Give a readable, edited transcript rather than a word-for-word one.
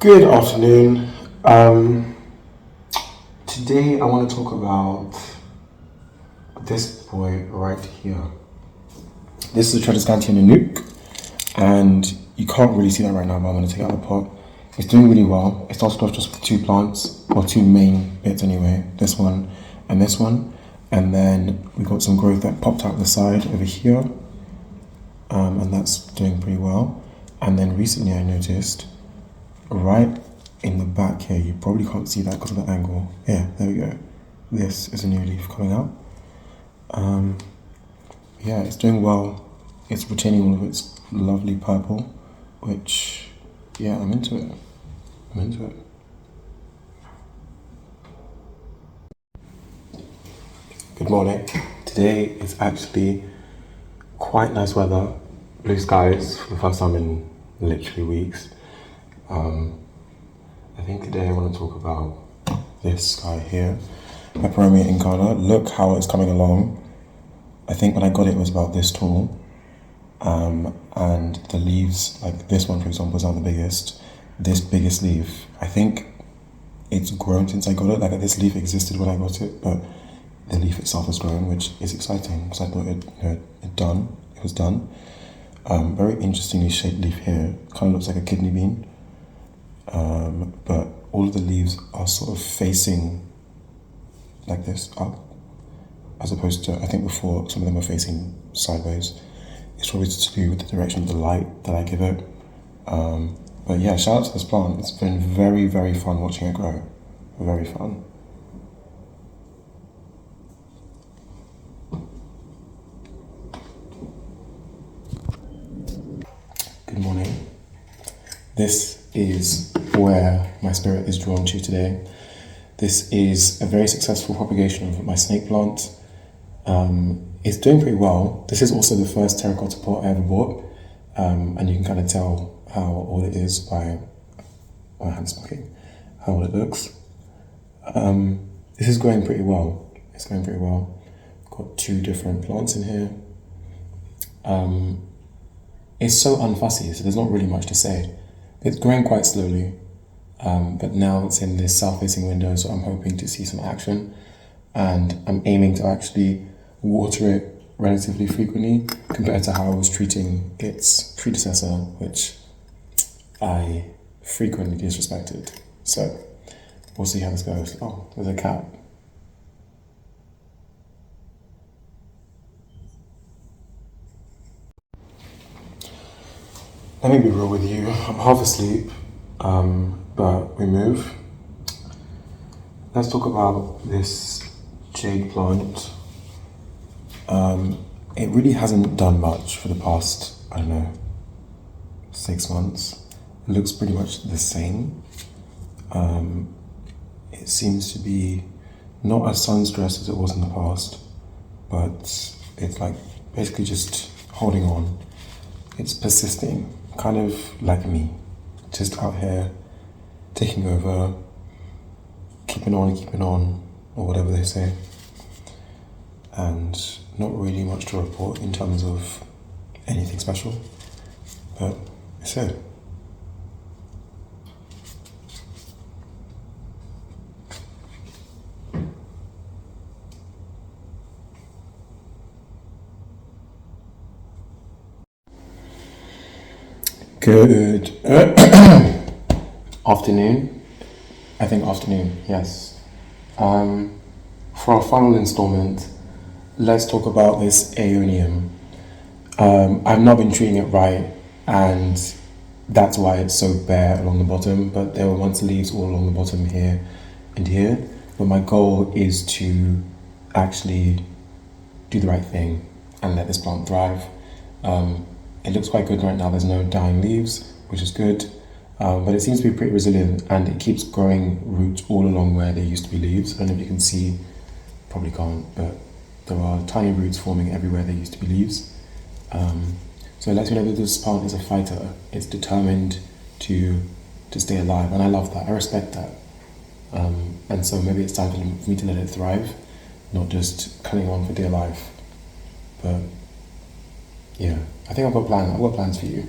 Good afternoon. Um, Today I want to talk about this boy right here. This is a Tradescantia nuke, and you can't really see that right now, but I'm going to take it out of the pot. It's doing really well. It started off just with two plants, or two main bits anyway, this one, and then we got some growth that popped out the side over here, and that's doing pretty well. And then recently I noticed right in the back here, you probably can't see that because of the angle. Yeah, there we go. This is a new leaf coming out. Yeah, it's doing well. It's retaining all of its lovely purple, which, yeah, I'm into it. Good morning. Today is actually quite nice weather, blue skies for the first time in literally weeks. I think today I want to talk about this guy here, Peperomia incana. Look how it's coming along. I think when I got it, it was about this tall. And the leaves, like this one for example, is now the biggest. This biggest leaf, I think it's grown since I got it. Like this leaf existed when I got it, but the leaf itself has grown, which is exciting because I thought it was done. Very interestingly shaped leaf here. Kind of looks like a kidney bean. But all of the leaves are sort of facing like this up, as opposed to, I think before some of them were facing sideways. It's probably to do with the direction of the light that I give it. But yeah, shout out to this plant. It's been very, very fun watching it grow. Very fun. Good morning. This is where my spirit is drawn to today. This is a very successful propagation of my snake plant. It's doing pretty well. This is also the first terracotta pot I ever bought, and you can kind of tell how old it is by my hand smacking, how old it looks. This is going pretty well. It's going pretty well. Got two different plants in here. It's so unfussy, so there's not really much to say. It's growing quite slowly, but now it's in this south-facing window, so I'm hoping to see some action, and I'm aiming to actually water it relatively frequently compared to how I was treating its predecessor, which I frequently disrespected. So we'll see how this goes. Oh, there's a cat. Let me be real with you. I'm half asleep, but we move. Let's talk about this jade plant. It really hasn't done much for the past, 6 months. It looks pretty much the same. It seems to be not as sun-stressed as it was in the past, but it's like basically just holding on. It's persisting, kind of like me, just out here taking over, keeping on, or whatever they say. And not really much to report in terms of anything special, but it's it. Good afternoon. I think afternoon, yes. For our final installment, let's talk about this Aeonium. I've not been treating it right, and that's why it's so bare along the bottom, but there were once leaves all along the bottom here and here. But my goal is to actually do the right thing and let this plant thrive. It looks quite good right now. There's no dying leaves, which is good, but it seems to be pretty resilient, and it keeps growing roots all along where there used to be leaves. I don't know if you can see, probably can't, but there are tiny roots forming everywhere there used to be leaves. So it lets me know that this plant is a fighter. It's determined to stay alive, and I love that. I respect that. And so maybe it's time for me to let it thrive, not just clinging on for dear life. But yeah, I think I've got plans for you.